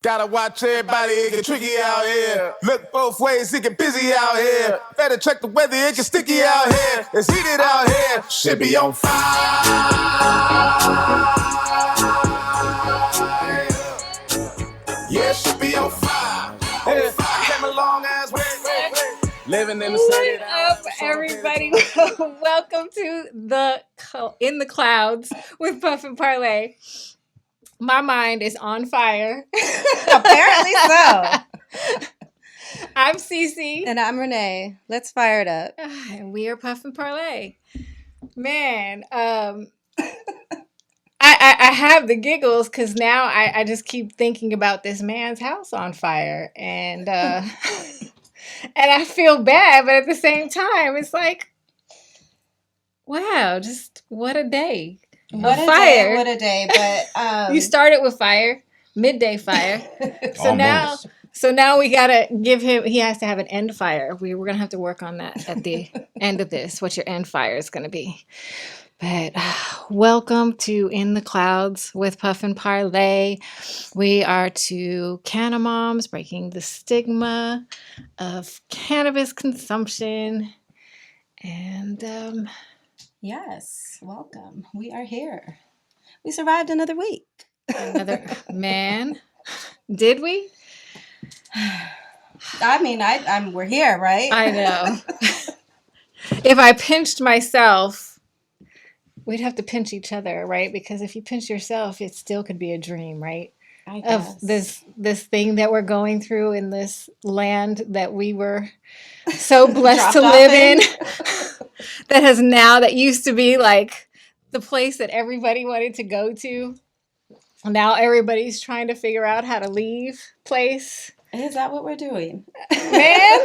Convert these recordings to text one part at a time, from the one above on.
Gotta watch everybody, it get tricky out here. Look both ways, it get busy out here. Better check the weather, it get sticky out here. It's heated out here, shit be on fire. Yeah, shit be on fire. Yeah, came a long ass way. Living in the city. What up, everybody? Welcome to In the Clouds with Puff and Parlay. My mind is on fire. Apparently so. I'm CeCe. And I'm Renee. Let's fire it up. And we are Puff and Parlay. Man, I have the giggles because now I just keep thinking about this man's house on fire. And and I feel bad, but at the same time, it's like, wow, just what a day. What a day. But you started with fire, midday fire. So now we gotta give him. He has to have an end fire. We're gonna have to work on that at the end of this. What your end fire is gonna be. But welcome to In the Clouds with Puff and Parlay. We are two canna moms breaking the stigma of cannabis consumption, and yes, welcome. We are here. We survived another week. Another man. Did we? I mean, we're here, right? I know. If I pinched myself, we'd have to pinch each other, right? Because if you pinch yourself, it still could be a dream, right? I guess. Of this thing that we're going through in this land that we were so blessed to live in. That used to be like the place that everybody wanted to go to. Now everybody's trying to figure out how to leave place. Is that what we're doing? Man,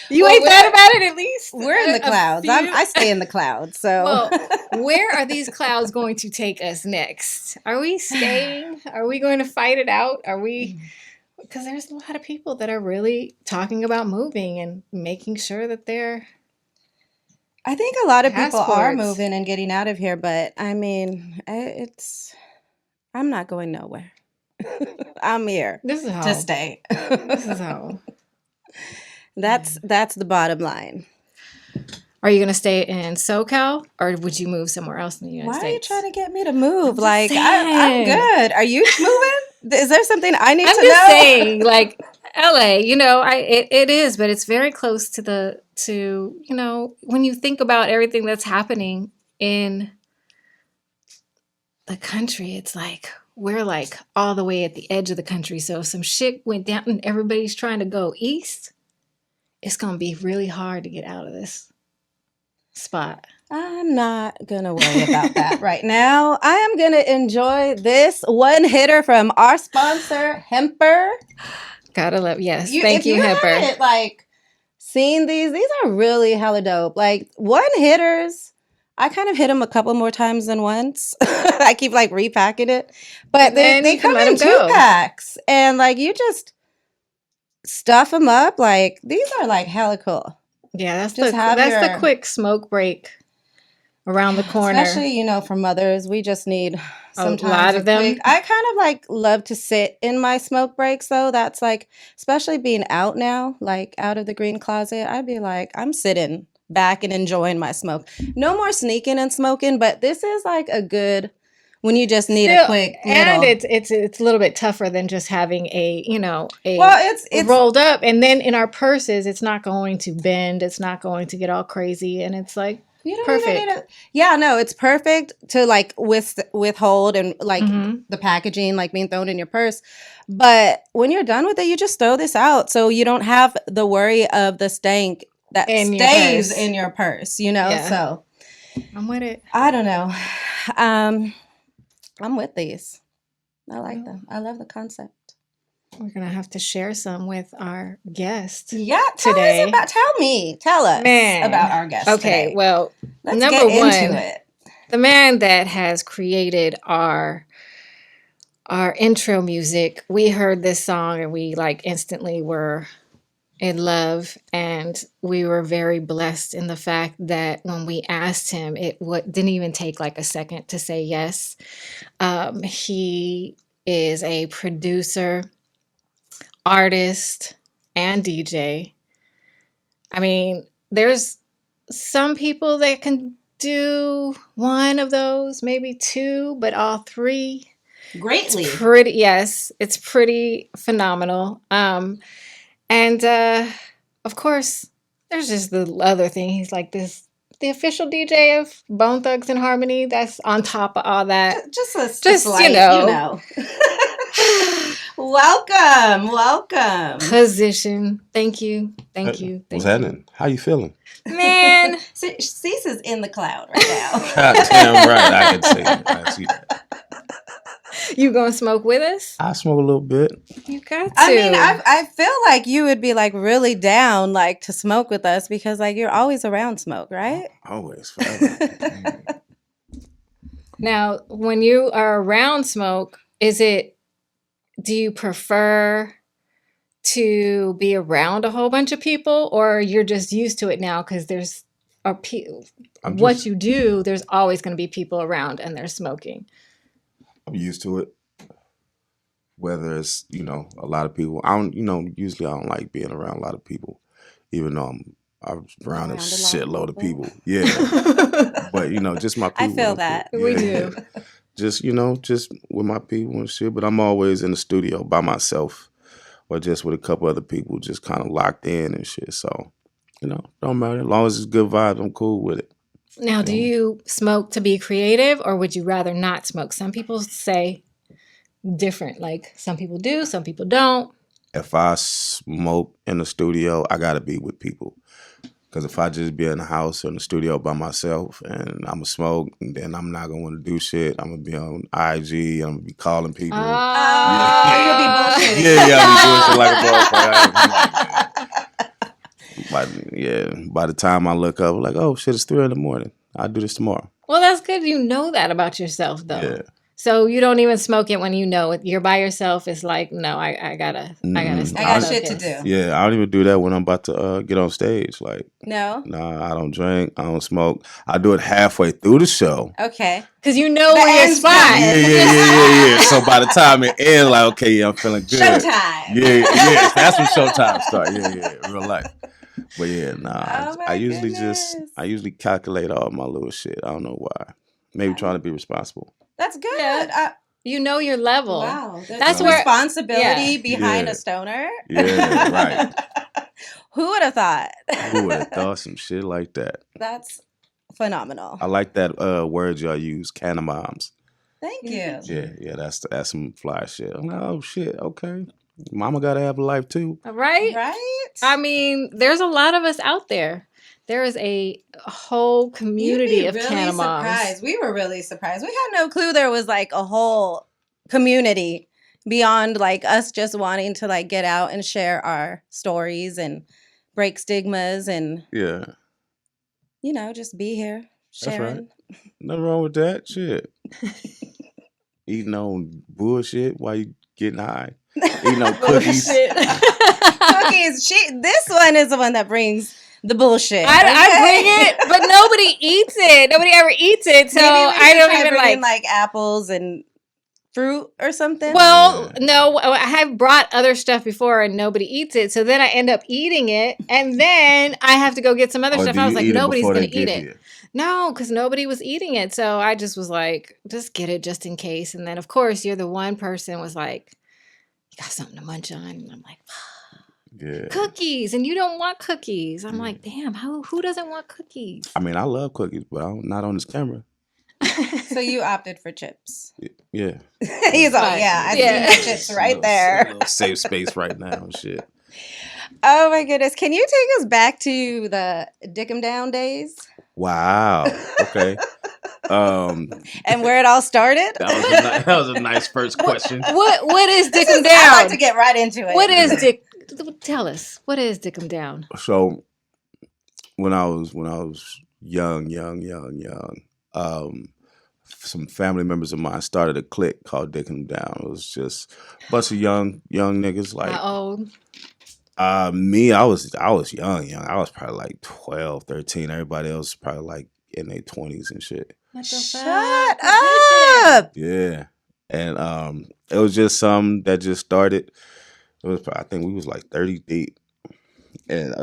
you ain't thought about it at least? We're in the clouds. I stay in the clouds. So, well, where are these clouds going to take us next? Are we staying? Are we going to fight it out? Are we? Because there's a lot of people that are really talking about moving and making sure that they're. I think a lot of people are Passports. moving and getting out of here, but I mean, I'm not going nowhere. I'm here This is how. to stay. This is how. That's the bottom line. Are you going to stay in SoCal or would you move somewhere else in the United Why States? are you trying to get me to move? just Like, I'm saying. good. Are you moving? Is there something I need I'm to just know? saying, like LA, it is, but it's very close to when you think about everything that's happening in the country, it's like we're like all the way at the edge of the country. So if some shit went down and everybody's trying to go east, it's going to be really hard to get out of this spot. I'm not going to worry about that right now. I am going to enjoy this one hitter from our sponsor, Hemper. Gotta love, yes. Thank you, Hemper. Haven't, like, seen these are really hella dope. Like, one hitters, I kind of hit them a couple more times than once. I keep like repacking it, but they come in 2-packs, and like you just stuff them up. Like, these are like hella cool. Yeah, that's Just the quick smoke break around the corner. Especially, for mothers, we just need sometimes a lot of them. I kind of like love to sit in my smoke breaks though. That's like, especially being out now, like out of the green closet, I'd be like, I'm sitting back and enjoying my smoke. No more sneaking and smoking, but this is like a good when you just need a quick and little. it's a little bit tougher than just having a it's rolled up, and then in our purses it's not going to bend, it's not going to get all crazy, and it's like you don't perfect. even need it's perfect to like withhold and like Mhm. the packaging like being thrown in your purse. But when you're done with it, you just throw this out so you don't have the worry of the stank that stays in your purse, Yeah. So I'm with it. I don't know. I'm with these. I like them. I love the concept. We're gonna have to share some with our guest. Yeah, tell us about our guest. Okay, today. well, Let's number get one, into it. the man that has created our intro music. We heard this song and we like instantly were in love, and we were very blessed in the fact that when we asked him, didn't even take like a second to say yes. He is a producer artist and DJ. I mean, there's some people that can do one of those, maybe two, but all three. Greatly. It's pretty phenomenal. And of course, there's just the other thing. He's like the official DJ of Bone Thugs and Harmony. That's on top of all that. Just slight, you know. Welcome. Position. Thank you. What's happening? How you feeling? Man. CeCe is in the cloud right now. Goddamn right. I can say that. I see that. You gonna smoke with us? I smoke a little bit. You got to. I mean, I feel like you would be like really down like to smoke with us because like you're always around smoke, right? Always. Forever. Now, when you are around smoke, do you prefer to be around a whole bunch of people, or you're just used to it now because there's what you do, there's always going to be people around and they're smoking? I'm used to it. Whether it's, a lot of people. Usually I don't like being around a lot of people, even though I'm around a shitload of people. Yeah. But, just my people. I feel that. We do. Just with my people and shit. But I'm always in the studio by myself or just with a couple other people just kind of locked in and shit. So, don't matter. As long as it's good vibes, I'm cool with it. Now, do you smoke to be creative or would you rather not smoke? Some people say different. Like some people do, some people don't. If I smoke in the studio, I got to be with people. Because if I just be in the house or in the studio by myself and I'm going to smoke, then I'm not going to want to do shit. I'm going to be on IG. I'm going to be calling people. You'll be bullshitting. Yeah, I'll be bullshit like a motherfucker. By the time I look up, I'm like, oh shit, it's 3 a.m. I'll do this tomorrow. Well, that's good. You know that about yourself, though. Yeah. So you don't even smoke it when you know it. You're by yourself. It's like, no, I gotta stop. I got shit to do. Yeah, I don't even do that when I'm about to get on stage. Like, no, I don't drink. I don't smoke. I do it halfway through the show. Okay, because you know where your spot. Yeah. So by the time it ends, like, okay, yeah, I'm feeling good. Showtime. Yeah. That's when showtime starts. Yeah, real life. But yeah, I usually calculate all my little shit. I don't know why. Maybe trying to be responsible. That's good. Yeah. You know your level. Wow. That's where responsibility behind a stoner. Yeah, right. Who would have thought? Who would have thought some shit like that? That's phenomenal. I like that word y'all use, cannabis. Thank you. Yeah, that's some fly shit. I'm like, oh shit, okay. Mama gotta have a life too. Right? I mean, there's a lot of us out there. There is a whole community of cannabis. Surprised. We were really surprised. We had no clue there was like a whole community beyond like us just wanting to like get out and share our stories and break stigmas and just be here sharing. That's right. Nothing wrong with that. Shit. Eating on bullshit while you getting high. Eating on cookies. Cookies. This one is the one that brings the bullshit. I bring it, but nobody eats it. Nobody ever eats it, so I don't even like apples and fruit or something. Well, no, I have brought other stuff before and nobody eats it, so then I end up eating it, and then I have to go get some other stuff. I was like, nobody's gonna eat it. No, because nobody was eating it, so I just was like, just get it just in case. And then, of course, you're the one person was like, you got something to munch on, and I'm like, cookies, and you don't want cookies. I'm like, damn, who doesn't want cookies? I mean, I love cookies, but I'm not on this camera. So you opted for chips. Yeah. He's like, I see the chips right there. A little safe space right now and shit. Oh my goodness. Can you take us back to the Dick 'em Down days? Wow. Okay. And where it all started? That was a nice first question. What is Dick 'em Down? I like to get right into it. What is Dick? Tell us. What is Dick 'em Down? So when I was young, some family members of mine started a clique called Dick 'em Down. It was just a bunch of young niggas. Like, how old? Me, I was young. I was probably like 12, 13. Everybody else was probably like in their 20s and shit. Shut up! Yeah. And it was just something that just started. I think we was like 30 deep. And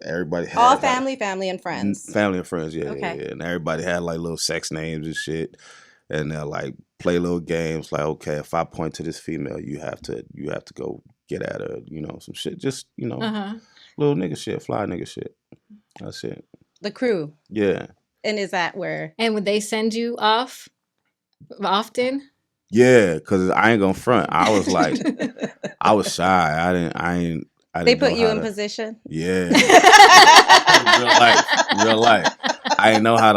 everybody had all family and friends. Family and friends, yeah. And everybody had like little sex names and shit. And they'll like play little games like, okay, if I point to this female, you have to go get at her, some shit. Just, little nigga shit, fly nigga shit. That's it. The crew. Yeah. And is that where? And would they send you off often? Yeah, because I ain't gonna front. I was like, I was shy. I didn't they put you in position? Yeah. real life. I didn't know how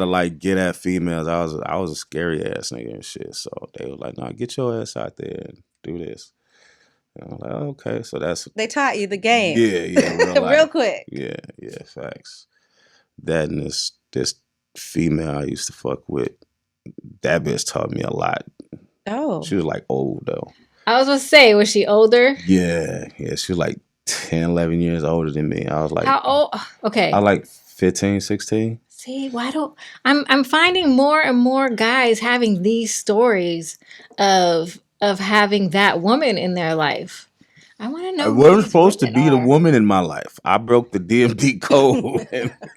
to get at females. I was a scary ass nigga and shit. So they were like, no, get your ass out there and do this. And I'm like, okay. So they taught you the game. Yeah, real quick. Yeah, facts. That and this female I used to fuck with, that bitch taught me a lot. Oh. She was like old though. I was gonna say, was she older? Yeah. She was like 10, 11 years older than me. I was like, how old? Okay. I was like 15, 16. See, I'm finding more and more guys having these stories of having that woman in their life. I want to know. I wasn't supposed to be the woman in my life. I broke the DMD code.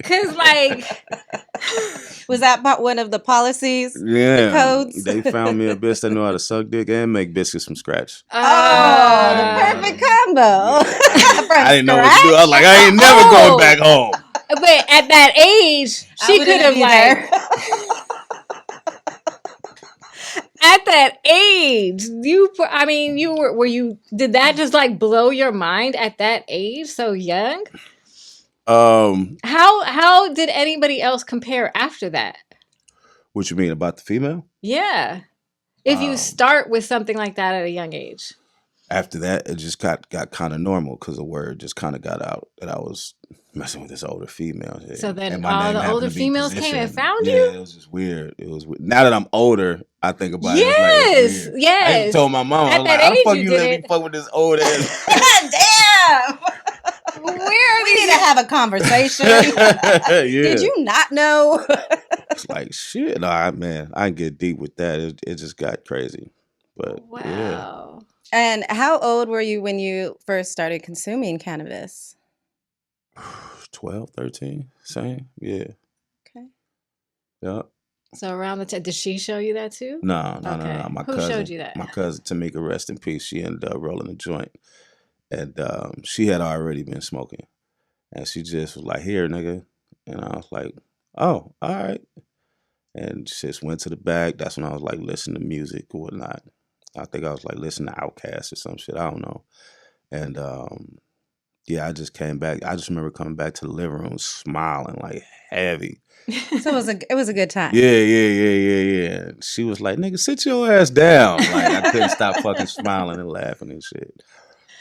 Cause like, was that one of the policies? Yeah, the codes. They found me a bitch that knew how to suck dick and make biscuits from scratch. Oh, the perfect combo. I didn't know what to do. I was like, I ain't never going back home. But at that age, she could have like. At that age, did that just like blow your mind at that age, so young? How did anybody else compare after that? What you mean about the female? Yeah. If you start with something like that at a young age. After that, it just got kind of normal because the word just kind of got out that I was messing with this older female. Yeah. So then all the older females came and found you? Yeah, it was just weird. It was weird. Now that I'm older, I think about it. Yes, yes. I even told my mom, I was like, how the fuck you let me fuck with this old ass? Damn. We need to have a conversation. Yeah. Did you not know? It's like, shit. Nah, man, I didn't get deep with that. It just got crazy. But wow. Yeah. And how old were you when you first started consuming cannabis? 12, 13, same. Yeah. Okay. Yeah. So around the time, did she show you that too? No. My Who cousin showed you that? My cousin Tamika, rest in peace. She ended up rolling a joint, and she had already been smoking, and she just was like, "Here, nigga," and I was like, "Oh, all right," and just went to the back. That's when I was like listening to music or whatnot. I think I was like listening to Outkast or some shit. I don't know. And yeah, I just came back. I just remember coming back to the living room smiling like heavy. So it was a good time. Yeah. She was like, "Nigga, sit your ass down." Like I couldn't stop fucking smiling and laughing and shit.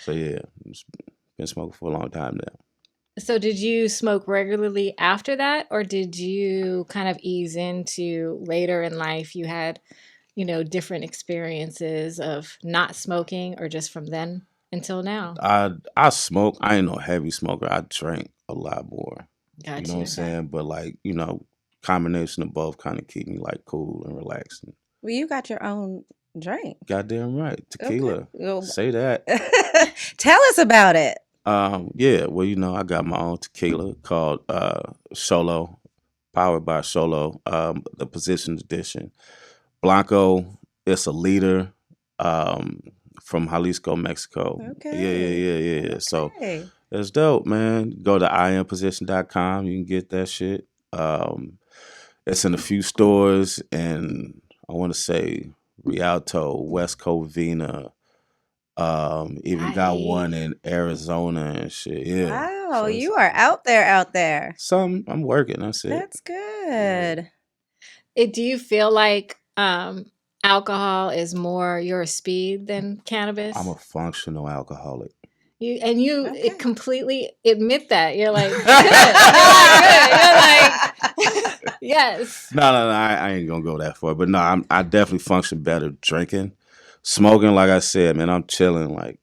So yeah, been smoking for a long time now. So did you smoke regularly after that, or did you kind of ease into later in life? You had different experiences of not smoking, or just from then until now? I smoke. I ain't no heavy smoker. I drank a lot more. Gotcha. You know what I'm saying? But like, combination of both kind of keep me like cool and relaxed. Well, you got your own drink. Goddamn right. Tequila. Okay. Say that. Tell us about it. Yeah. Well, I got my own tequila called Solo, powered by Solo, the Position edition. Blanco, it's a liter from Jalisco, Mexico. Okay. Yeah. Okay. So it's dope, man. Go to imposition.com. You can get that shit. It's in a few stores, and I want to say Rialto, West Covina, even got one in Arizona and shit. Yeah. Wow, so you are out there. I'm working. That's it. That's good. Do you feel like alcohol is more your speed than cannabis? I'm a functional alcoholic. You completely admit that. You're like, good. You're like, yes. No, I ain't gonna go that far. But no, I definitely function better drinking. Smoking, like I said, man, I'm chilling. Like,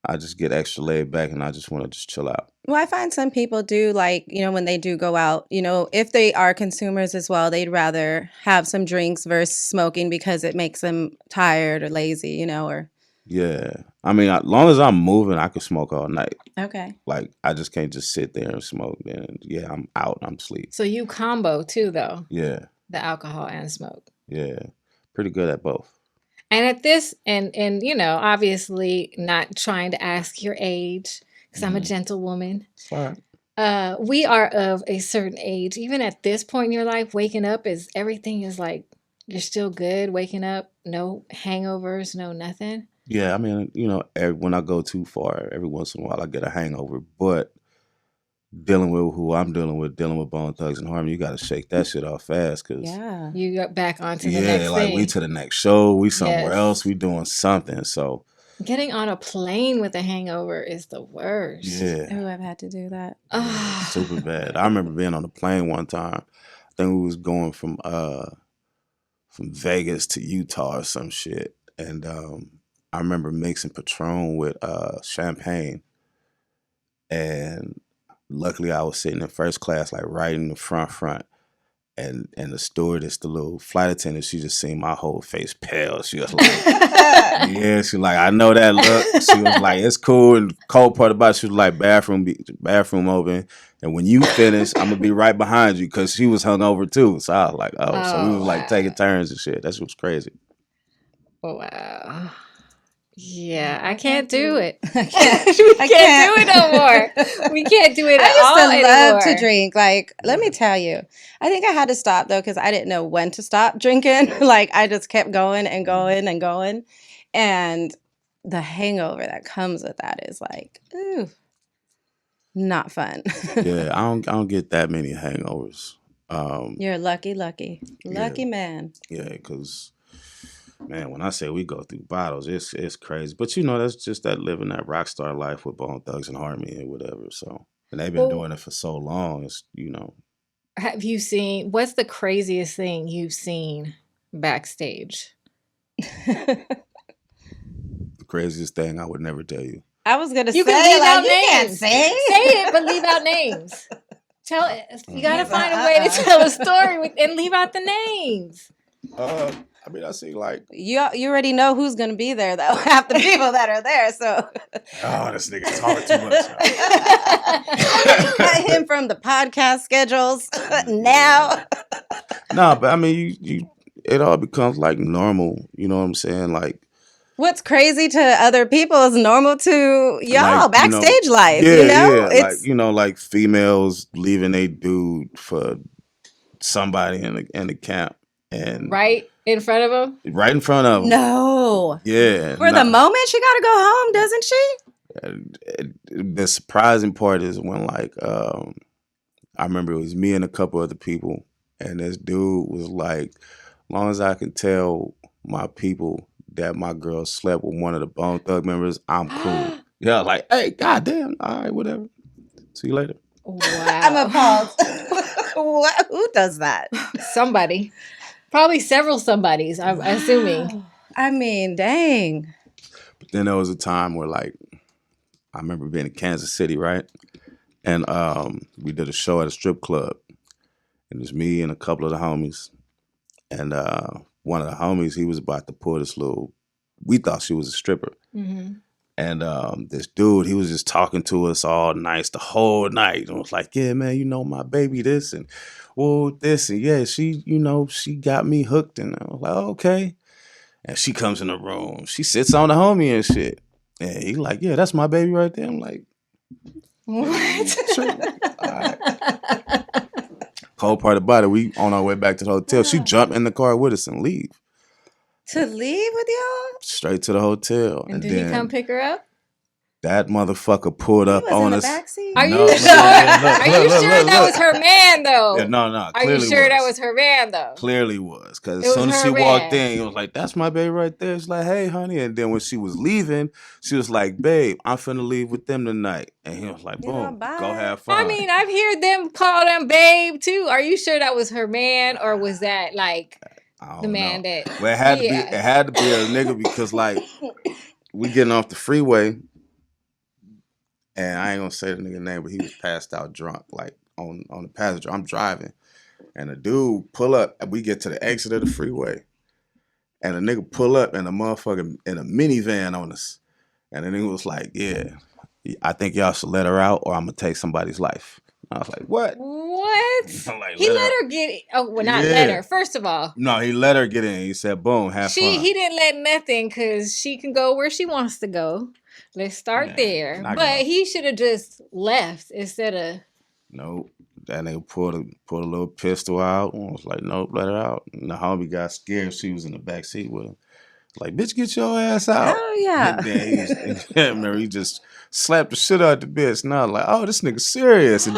I just get extra laid back and I just want to just chill out. Well, I find some people do like, when they do go out, if they are consumers as well, they'd rather have some drinks versus smoking because it makes them tired or lazy, or Yeah. I mean, as long as I'm moving, I can smoke all night. Okay. Like, I just can't just sit there and smoke. Then, yeah, I'm out. I'm asleep. So you combo too, though. Yeah. The alcohol and smoke. Yeah. Pretty good at both. And at this, and you know, obviously not trying to ask your age, because I'm a gentlewoman. All right. We are of a certain age. Even at this point in your life, waking up everything is like, you're still good waking up, no hangovers, no nothing. Yeah, I mean, you know, when I go too far, every once in a while I get a hangover. But dealing with who I'm dealing with Bone Thugs and Harmony, you got to shake that shit off fast. Cause you got back onto the next like thing. We to the next show, we somewhere else, we doing something. So getting on a plane with a hangover is the worst. Yeah. Oh, I've had to do that. Super bad. I remember being on a plane one time. I think we was going from Vegas to Utah or some shit. And I remember mixing Patron with champagne. And luckily I was sitting in first class, like right in the front. And the stewardess, the little flight attendant, she just seen my whole face pale. She was like, yeah, she like, I know that look. She was like, it's cool. And the cold part about it, she was like, bathroom open. And when you finish, I'm going to be right behind you, because she was hungover too. So I was like, so we was like taking turns and shit. That shit was crazy. Oh, wow. Yeah, I can't do it. I can't do it no more. We can't do it at all I used to love anymore. to drink. Like, let me tell you, I think I had to stop though, because I didn't know when to stop drinking. Like, I just kept going and going and going, and the hangover that comes with that is like, ooh, not fun. Yeah, I don't get that many hangovers. You're lucky man. Yeah, because man, when I say we go through bottles, it's crazy. But you know, that's just that living that rock star life with Bone Thugs and Harmony and whatever. So, and they've been doing it for so long. It's, you know. Have you seen, what's the craziest thing you've seen backstage? The craziest thing I would never tell you. I was gonna you say, can leave like, out you names. can't say it, but leave out names. Tell it. You gotta find a way to tell a story and leave out the names. I mean, I see like you already know who's gonna be there though. Half the people that are there. So this nigga talking too much. Cut him from the podcast schedules now. No, but I mean, you it all becomes like normal. You know what I'm saying? Like, what's crazy to other people is normal to y'all, like, backstage life. Yeah, you know, yeah. Like, you know, like females leaving a dude for somebody in the camp, and right in front of him. Right in front of him. No. Yeah. For the moment, she got to go home, doesn't she? The surprising part is when, like, I remember it was me and a couple other people, and this dude was like, as long as I can tell my people that my girl slept with one of the Bone Thug members, I'm cool. Yeah, like, hey, goddamn, all right, whatever. See you later. Wow. I'm appalled. What? Who does that? Somebody. Probably several somebodies, I'm assuming. I mean, dang. But then there was a time where, like, I remember being in Kansas City, right? And we did a show at a strip club. And it was me and a couple of the homies. And one of the homies, he was about to pull this little, we thought she was a stripper. Mm-hmm. And this dude, he was just talking to us all nice the whole night. And was like, yeah, man, you know, my baby this and this. And yeah, she, you know, she got me hooked. And I was like, oh, okay. And she comes in the room. She sits on the homie and shit. And he like, yeah, that's my baby right there. I'm like, what? All right. Cold part about it, we on our way back to the hotel. She jumped in the car with us and leave. To leave with y'all? Straight to the hotel. And did he come pick her up? That motherfucker pulled up on us. Are you sure? Are you sure that was her man though? Yeah, no. Are you sure that was her man though? Clearly was. Because as soon as she walked in, he was like, that's my baby right there. She's like, hey, honey. And then when she was leaving, she was like, babe, I'm finna leave with them tonight. And he was like, boom, go have fun. I mean, I've heard them call them babe too. Are you sure that was her man or was that like the man that? Well, it had to be a nigga because like we getting off the freeway. And I ain't gonna say the nigga name, but he was passed out drunk, like on the passenger. I'm driving, and the dude pull up, and we get to the exit of the freeway, And a nigga pull up and a motherfucker in a minivan on us. And the nigga was like, yeah, I think y'all should let her out or I'm going to take somebody's life. I was like, what? What? Like, he let her get. Oh, well, not let her. First of all, no, he let her get in. He said, "Boom, have fun." He didn't let nothing because she can go where she wants to go. Let's start there. But he should have just left instead of. Nope. That nigga pulled a little pistol out and was like, "Nope, let her out." And the homie got scared. She was in the back seat with him. Like, bitch, get your ass out. Oh, yeah. And then he just slapped the shit out the bitch. And I was like, oh, this nigga serious. And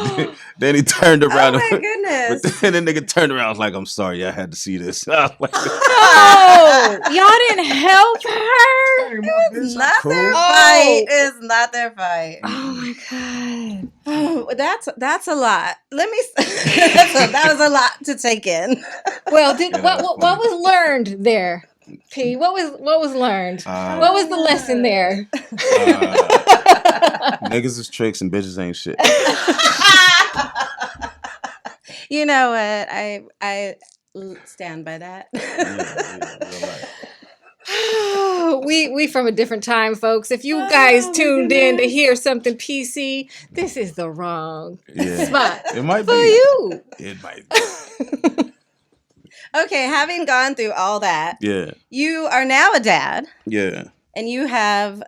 then he turned around. Oh, my goodness. But then the nigga turned around. I was like, I'm sorry, I had to see this. I was like, no, y'all didn't help her. It's not their fight. It's not their fight. Oh, my God. Oh, that's a lot. Let me. That was a lot to take in. Well, what was learned there? P, what was learned? What was the lesson there? Niggas is tricks and bitches ain't shit. You know what? I stand by that. We from a different time, folks. If you guys tuned in to hear something PC, this is the wrong spot. It might for be. you. It might be. Okay, having gone through all that, you are now a dad. Yeah. And you have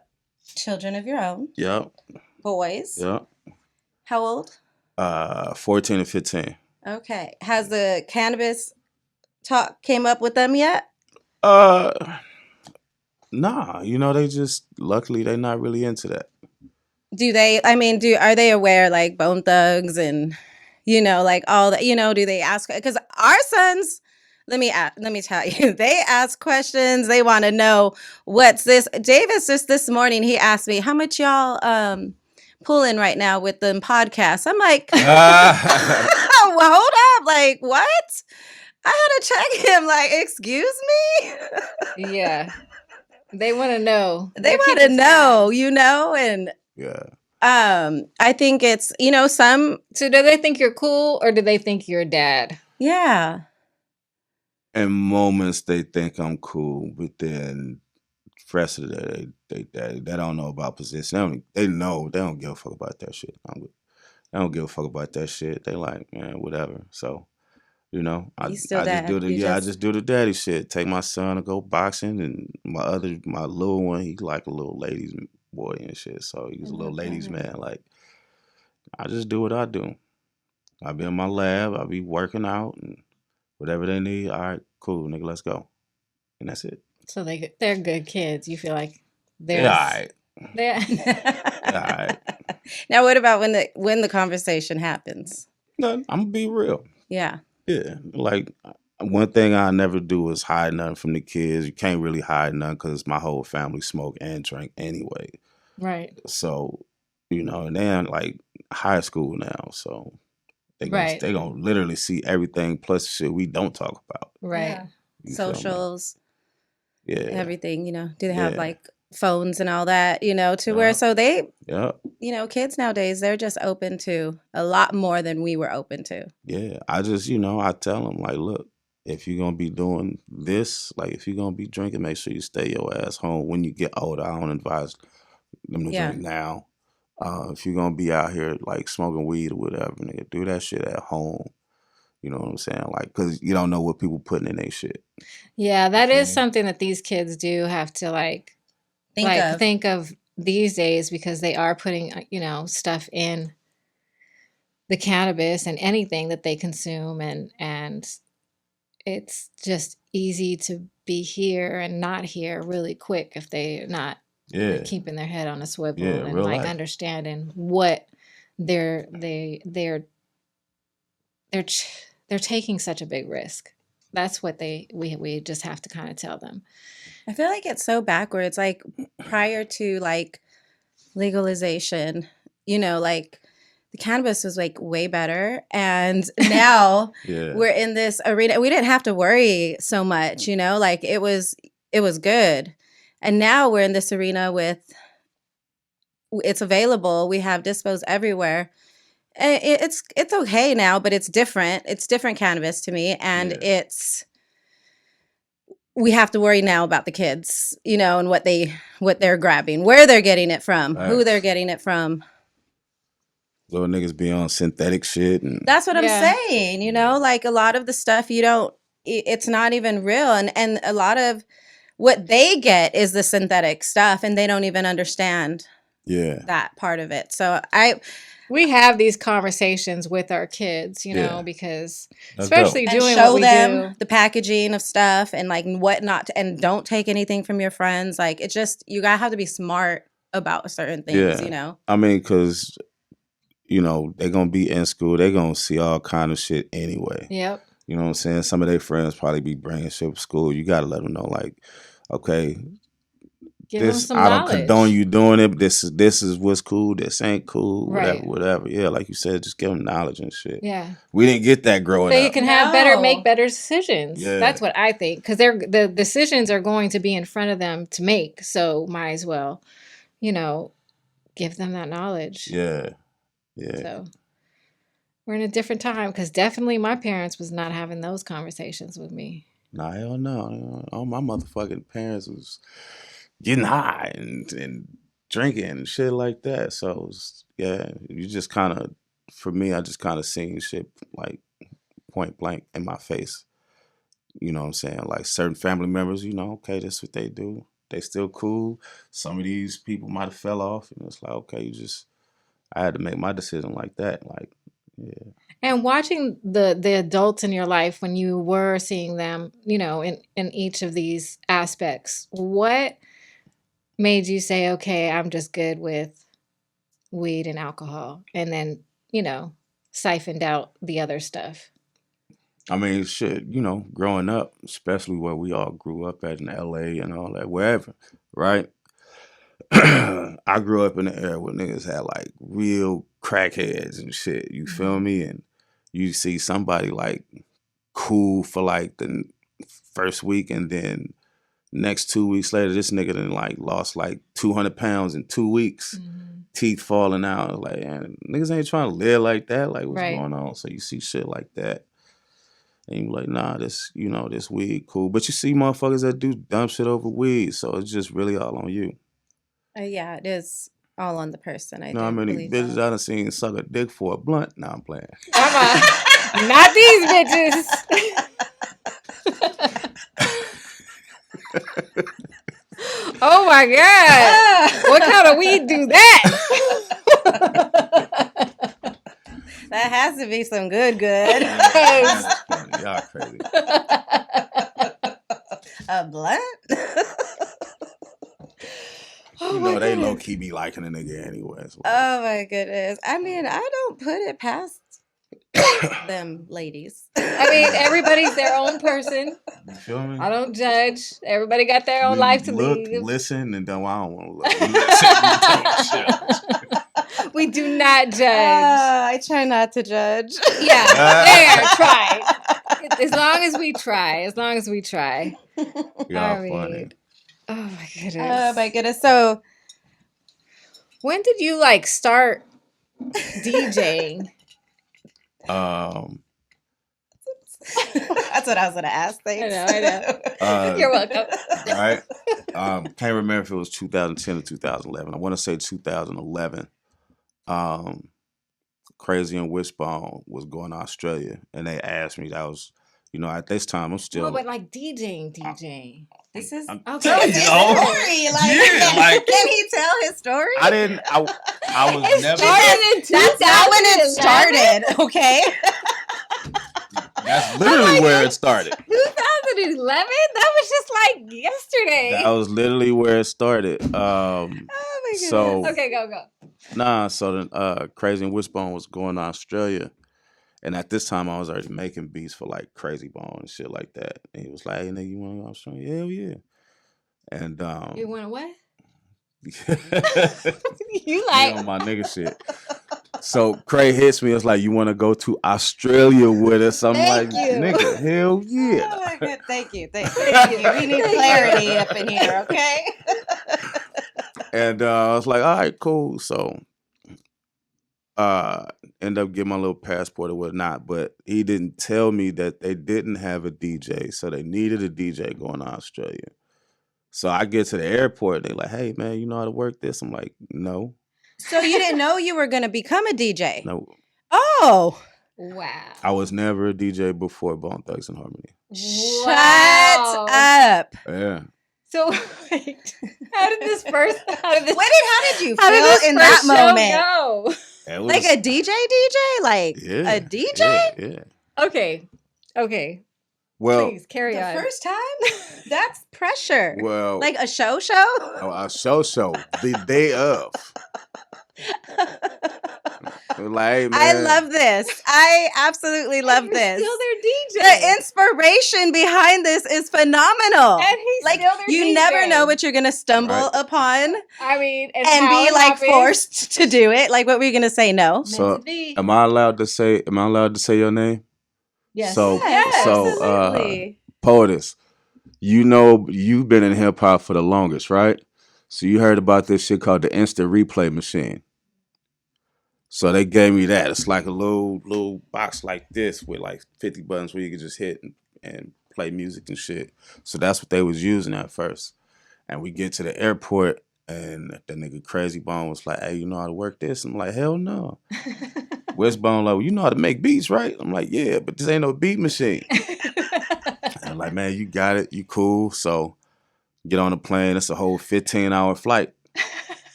children of your own. Yep. Boys. Yep. How old? 14 and 15. Okay. Has the cannabis talk came up with them yet? Nah. They just luckily they're not really into that. Are they aware like Bone Thugs and like all that, do they ask? Because our sons, let me tell you, they ask questions. They want to know what's this. Davis just this morning, he asked me, how much y'all pulling right now with the podcast? I'm like, well, hold up. Like, what? I had to check him. Like, excuse me? Yeah. They want to know. They want to know, and I think it's, some. So do they think you're cool or do they think you're a dad? Yeah. In moments they think I'm cool, but then the rest of the day they don't know about position. They don't give a fuck about that shit. They don't give a fuck about that shit. They like, man, whatever. So, I just do the daddy shit. Take my son to go boxing, and my little one, he's like a little ladies boy and shit. So he's a little ladies man. Like, I just do what I do. I be in my lab. I be working out and whatever they need. All right, cool, nigga, let's go. And that's it. So they're good kids. You feel like they're all right. They're all right. Now, what about when the conversation happens? Nothing. I'm gonna be real. Yeah. Yeah. Like, one thing I never do is hide nothing from the kids. You can't really hide nothing because my whole family smoke and drink anyway. Right. So, and they're in like high school now, so they gonna literally see everything plus shit we don't talk about. Right. Yeah. Socials. Yeah. Everything, do they have like phones and all that, where so they kids nowadays, they're just open to a lot more than we were open to. Yeah. I just, I tell them like, look, if you're gonna be doing this, like if you're gonna be drinking, make sure you stay your ass home. When you get older, I don't advise them to drink now. If you're gonna be out here like smoking weed or whatever, nigga, do that shit at home. You know what I'm saying? Like, because you don't know what people putting in their shit. Yeah, that is something that these kids do have to think of these days, because they are putting stuff in the cannabis and anything that they consume, and it's just easy to be here and not here really quick if they're not keeping their head on a swivel and like life. Understanding what they're taking such a big risk. That's what we just have to kind of tell them. I feel like it's so backwards. Like prior to like legalization, like the cannabis was like way better, and now we're in this arena. We didn't have to worry so much, like it was good. And now we're in this arena with it's available. We have dispos everywhere. And it's okay now, but it's different. It's different cannabis to me, and it's we have to worry now about the kids, you know, and what they're grabbing, where they're getting it from, who they're getting it from. Little niggas be on synthetic shit. And that's what I'm saying, you know, like a lot of the stuff it's not even real. And a lot of what they get is the synthetic stuff and they don't even understand that part of it. So we have these conversations with our kids, you know, because especially and doing show what we them do. the packaging of stuff and like what not to, and don't take anything from your friends. Like it's just, you gotta have to be smart about certain things, you know? I mean, because, you know, they're going to be in school. They're going to see all kind of shit anyway. Yep. You know what I'm saying? Some of their friends probably be bringing shit to school. You got to let them know, like, okay, give them some I knowledge. don't condone you doing it. But this is what's cool. This ain't cool. Right. Whatever. Yeah, like you said, just give them knowledge and shit. Yeah. We didn't get that growing so up. you can make better decisions. Yeah. That's what I think. Because the decisions are going to be in front of them to make. So might as well, you know, give them that knowledge. Yeah. So we're in a different time because definitely my parents was not having those conversations with me. Nah, hell no. All my motherfucking parents was getting high and drinking and shit like that. So it was, you just kind of, for me, I just kind of seen shit like point blank in my face. You know what I'm saying? Like certain family members, you know, okay, that's what they do. They still cool. Some of these people might have fell off, and it's like, okay, I had to make my decision like that. Like, yeah. And watching the adults in your life when you were seeing them, you know, in each of these aspects, what made you say, okay, I'm just good with weed and alcohol, and then, you know, siphoned out the other stuff? I mean, shit, you know, growing up, especially where we all grew up at in LA and all that, wherever, right? I grew up in the era where niggas had like real crackheads and shit. You feel me? And you see somebody like cool for like the first week, and then next 2 weeks later, this nigga done like lost like 200 pounds in 2 weeks, teeth falling out. Like, and niggas ain't trying to live like that. Like, what's going on? So you see shit like that. And you like, nah, this weed cool. But you see motherfuckers that do dumb shit over weed. So it's just really all on you. Yeah, it is all on the person. I know how many bitches I done seen suck a dick for a blunt? Nah, I'm playing. Not these bitches. Oh my God. What kind of weed do that? That has to be some good. Y'all crazy. A blunt? You know, they low key be liking a nigga anyway. So. Oh my goodness. I mean, I don't put it past them ladies. I mean, everybody's their own person. You feel me? I don't judge. Everybody got their own life to lead. Listen, and then I don't want to look. We do not judge. I try not to judge. Yeah, there, try. As long as we try. Y'all funny. Oh my goodness. Oh my goodness. So, when did you like start DJing? That's what I was gonna ask. Thanks. I know. You're welcome. Right. Can't remember if it was 2010 or 2011. I want to say 2011. Crazy and Wishbone was going to Australia, and they asked me. That was, you know, at this time I'm still. No, but like DJing. This is okay. His story. Like, can he tell his story? I didn't. I was never. That's not when it started. Okay. That's literally where it started. 2011? That was just like yesterday. That was literally where it started. Oh my goodness. So okay, go. Nah, so then Crazy and Wishbone was going to Australia. And at this time, I was already making beats for like Crazy Bone and shit like that. And he was like, "Hey, nigga, you want to go to Australia?" Hell yeah. And you want to what? You like on my nigga shit. So Craig hits me. It's like, "You want to go to Australia with us?" I'm like, "Nigga, hell yeah!" Oh my God, thank you. We need clarity up in here, okay? And I was like, "All right, cool." So End up getting my little passport or whatnot, but he didn't tell me that they didn't have a DJ, so they needed a DJ going to Australia. So I get to the airport, they're like, "Hey man, you know how to work this?" I'm like, "No." So you didn't know you were gonna become a DJ? No. Oh. Wow. I was never a DJ before Bone Thugs and Harmony. Shut up. Yeah. So wait, how did this? How did you feel in that moment? Go? Like a DJ? Like a DJ? Yeah. Okay. Well, please carry on. The first time? That's pressure. Well, like a show? A show. The day of. Like, hey, man. I love this. I absolutely love this. Still their DJ. The inspiration behind this is phenomenal. And he's like still their you DJ. never know what you're gonna stumble upon. I mean, and be like forced to do it. Like, what were you gonna say? No. So, am I allowed to say your name? Yes. So, absolutely. Poetess, you know you've been in hip hop for the longest, right? So you heard about this shit called the instant replay machine. So they gave me that. It's like a little box like this with like 50 buttons where you can just hit and play music and shit. So that's what they was using at first. And we get to the airport and the nigga Crazy Bone was like, "Hey, you know how to work this?" I'm like, "Hell no." Wishbone like, "Well, you know how to make beats, right?" I'm like, "Yeah, but this ain't no beat machine." And I'm like, "Man, you got it. You cool." So get on the plane. It's a whole 15-hour flight.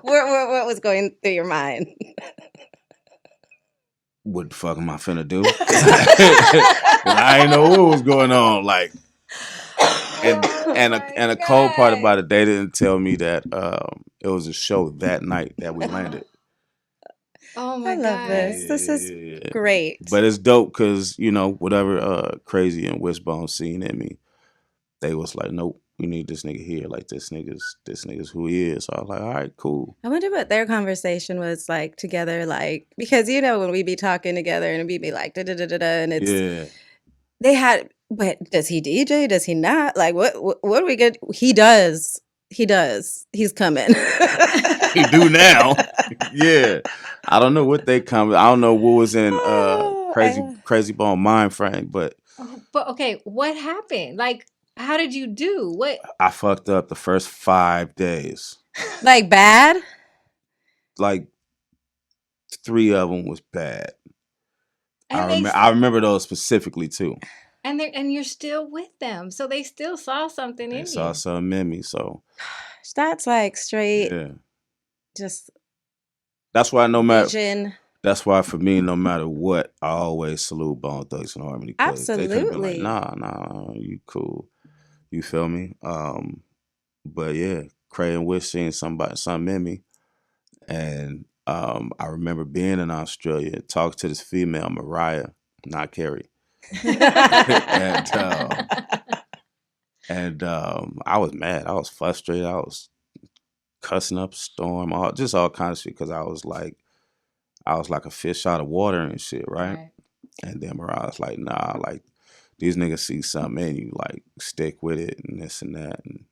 What was going through your mind? What the fuck am I finna do? I didn't know what was going on. Like, and a cold part about it, they didn't tell me that it was a show that night that we landed. Oh my God. I love this. This is great. But it's dope because, you know, whatever Crazy and Wishbone seen in me, they was like, "Nope, we need this nigga here. Like, this nigga's who he is." So I was like, "All right, cool." I wonder what their conversation was like together, like, because, you know, when we be talking together and we be like, da da da da da, and it's, they had, but does he DJ? Does he not? Like, what do we get? He does. He's coming. He do now. Yeah. I don't know what they come. I don't know what was in Crazy Bone mind frame, but okay, what happened? Like, how did you do? What? I fucked up the first 5 days. Like bad? Like 3 of them was bad. I remember those specifically too. And you're still with them, so they still saw something in you. They saw something in me, so that's like straight. Yeah. Just. That's why vision. That's why for me, no matter what, I always salute Bone Thugs and Harmony. Absolutely. They could've been like, nah, you cool. You feel me? But yeah, Cray and Wish seeing something in me. And I remember being in Australia, talking to this female, Mariah, not Carrie. and I was mad. I was frustrated. I was cussing up a storm, all kinds of shit, because I was like a fish out of water and shit, right? And then Mariah's like, "Nah, like these niggas see something in you, like stick with it and this and that." And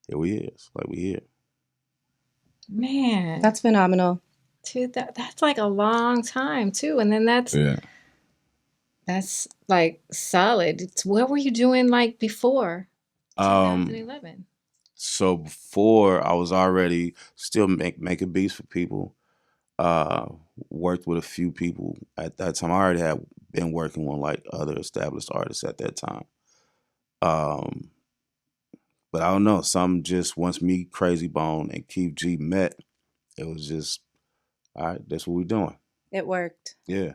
here we is, like we here. Man, that's phenomenal. Dude, that's like a long time too, and then that's like solid. What were you doing like before 2011? So before, I was already still making beats for people. Worked with a few people at that time. I already had been working with like other established artists at that time. But I don't know, something just once me, Crazy Bone, and Keith G met, it was just, all right, that's what we're doing. It worked. Yeah.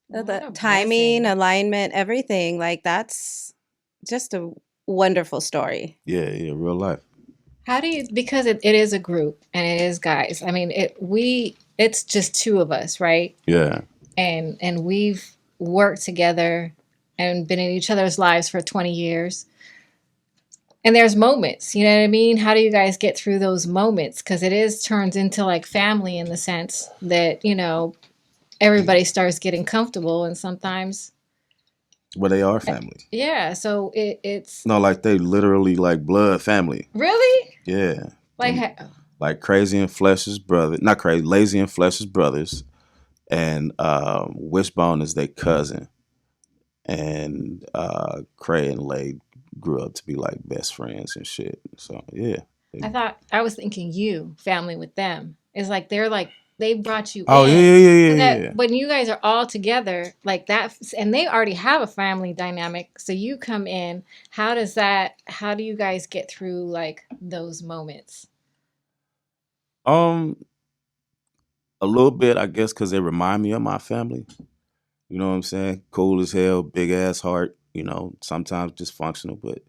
The timing, alignment, everything. Like, that's just a wonderful story. Yeah, real life. How do you, because it is a group and it is guys. I mean, it's just two of us, right? Yeah. And we've worked together and been in each other's lives for 20 years. And there's moments, you know what I mean? How do you guys get through those moments? Because it turns into like family in the sense that, you know, everybody starts getting comfortable and sometimes. Well, they are family. Yeah, so it's. No, like they literally like blood family. Really? Yeah. Like like Crazy and Flesh's brother, not Crazy, Lazy and Flesh's brothers, and Wishbone is their cousin, and Cray and Lay grew up to be like best friends and shit. So yeah. I was thinking you family with them. It's like they brought you Oh, in. yeah. When you guys are all together like that, and they already have a family dynamic, so you come in. How do you guys get through like those moments? A little bit, I guess, because they remind me of my family. You know what I'm saying? Cool as hell, big ass heart. You know, sometimes dysfunctional, but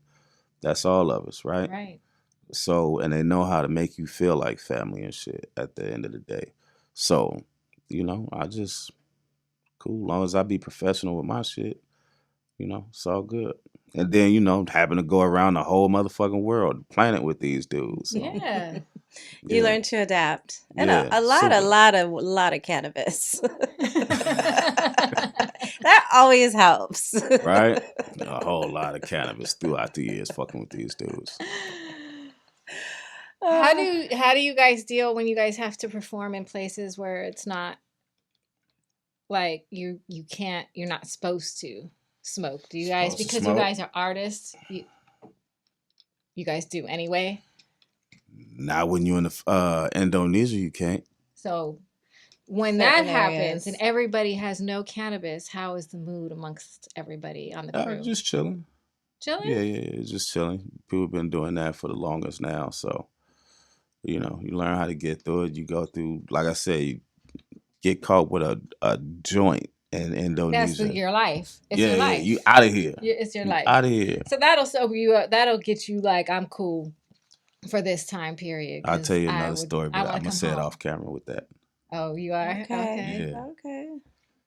that's all of us, right? Right. So, and they know how to make you feel like family and shit at the end of the day. So, you know, I just cool. As long as I be professional with my shit, you know, it's all good. And then, you know, having to go around the whole motherfucking world, the planet with these dudes. So, Yeah. You learn to adapt. And Yeah, a lot of cannabis. That always helps. right? A whole lot of cannabis throughout the years fucking with these dudes. How do you guys deal when you guys have to perform in places where it's not like you're not supposed to smoke? Do you guys, because you guys are artists, you guys do anyway? Not when you're in Indonesia, you can't. So when Certain that happens areas. and everybody has no cannabis, how is the mood amongst everybody on the crew? Just chilling. Chilling? Yeah, just chilling. People have been doing that for the longest now, so you know, you learn how to get through it. You go through, like I said, you get caught with a joint in Indonesia. That's your life. It's your life. You out of here. It's your life. Out of here. So that'll sober you up. That'll get you like, I'm cool for this time period. I'll tell you another story, but I'm gonna say it off camera with that. Oh, you are? Okay. Yeah. Okay.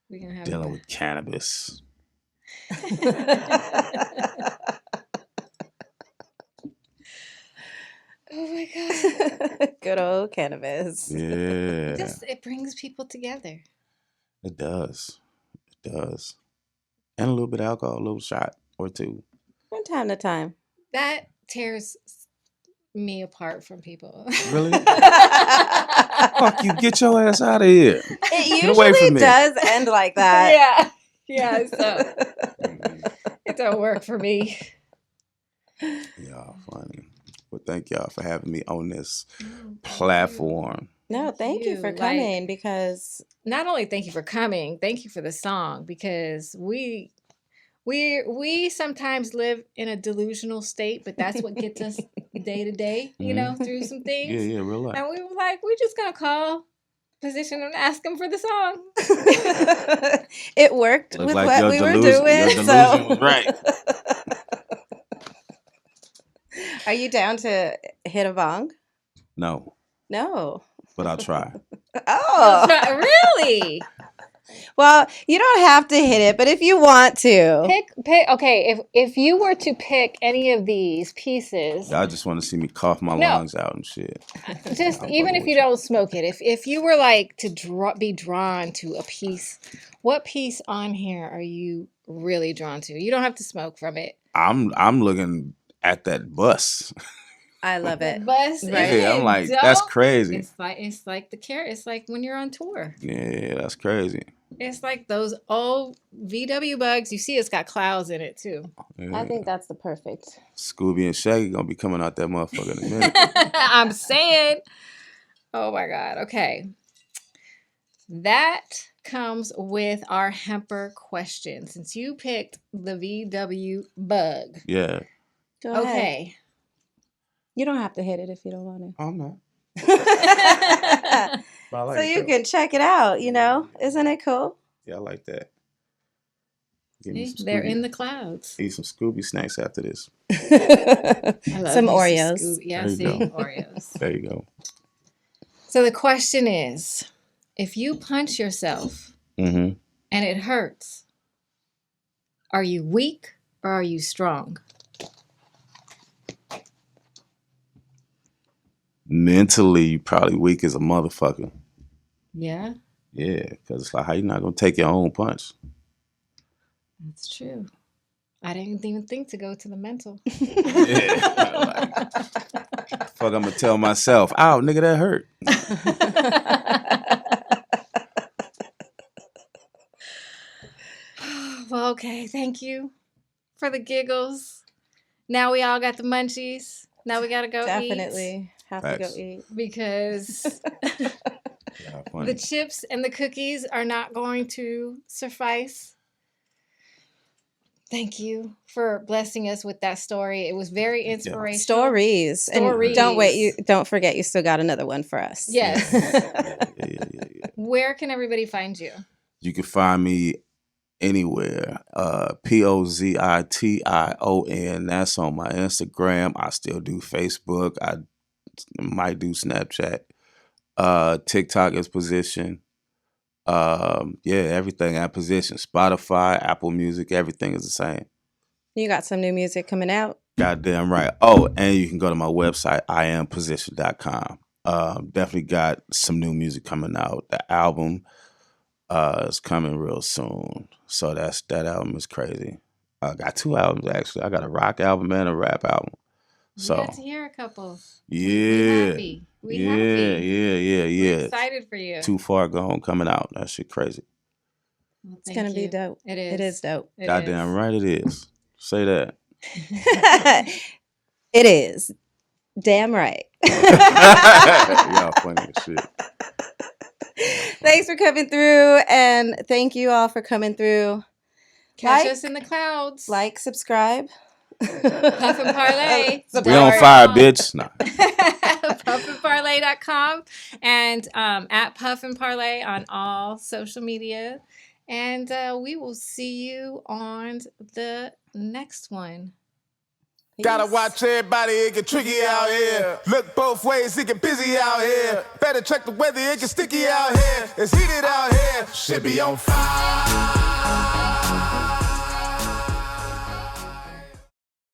We're gonna have Dealing with cannabis. Oh my god. Good old cannabis. Yeah. It brings people together. It does. It does. And a little bit of alcohol, a little shot or two. From time to time. That tears me apart from people. Really? Fuck you, get your ass out of here. It Get away from usually me. does end like that. Yeah. So it don't work for me. Y'all funny. Well, thank y'all for having me on this platform. No, thank you for coming, because not only thank you for coming, thank you for the song, because we sometimes live in a delusional state, but that's what gets us day to day, you know, through some things. Yeah, real life. And we were like, we're just gonna call Position and ask them for the song. It worked Looked with like what your we were delusion- doing. your delusion was right. Are you down to hit a bong? No, No. but I'll try. Oh. Really? Well, you don't have to hit it, but if you want to. Pick. Okay, if you were to pick any of these pieces, Y'all just want to see me cough my lungs out and shit. just I'm even fucking if with you don't smoke it, if you were like to be drawn to a piece, what piece on here are you really drawn to? You don't have to smoke from it. I'm looking at that bus. I love it. Bus, Yeah, I'm like, that's crazy. It's like the carrot. It's like when you're on tour. Yeah, that's crazy. It's like those old VW bugs. You see, it's got clouds in it too. Yeah. I think that's the perfect. Scooby and Shaggy gonna be coming out that motherfucker in a minute. I'm saying. Oh my God. Okay. That comes with our Hemper question. Since you picked the VW bug. Yeah. Go ahead. Okay. You don't have to hit it if you don't want I'm not. to. But I like So it, you though. can check it out, you know? Isn't it cool? Yeah, I like that. Give me some They're Scooby. in the clouds. Eat some Scooby snacks after this. Some Oreos. Yeah, There you see, go. Oreos. There you go. So the question is, if you punch yourself Mm-hmm. and it hurts, are you weak or are you strong? Mentally, you probably weak as a motherfucker. Yeah, Yeah, because it's like, how you not gonna take your own punch? that's true. I didn't even think to go to the mental. Yeah. Fuck, I'm gonna tell myself, ow, nigga, that hurt. Well, okay. Thank you for the giggles. Now we all got the munchies. Now we gotta go Definitely have to go Facts. eat. because Yeah, funny. the chips and the cookies are not going to suffice. Thank you for blessing us with that story. It was very inspirational. Stories. And don't forget, you still got another one for us. Yes. Yeah. Where can everybody find you? You can find me anywhere. Pozition. That's on my Instagram. I still do Facebook. I might do Snapchat. TikTok is Position. Everything at Position. Spotify, Apple Music, everything is the same. You got some new music coming out. Goddamn right. Oh, and you can go to my website, IamPosition.com. Definitely got some new music coming out. The album is coming real soon. So that album is crazy. I got 2 albums actually. I got a rock album and a rap album. So we got to hear a couple. Yeah. We happy. Yeah. We're excited for you. Too Far Gone coming out. That shit crazy. Well, It's going to be dope. It is. It is dope. Goddamn right it is. Say that. It is. Damn right. Y'all funny as shit. Thanks for coming through, and thank you all for coming through. Catch us in the clouds. Like, subscribe. Puff and Parlay. We on fire, bitch. Nah. puffandparlay.com and at Puff and Parlay on all social media. And we will see you on the next one. Peace. Gotta watch everybody, it get tricky out here. Look both ways, it get busy out here. Better check the weather, it get sticky out here. It's heated out here. Shit be on fire.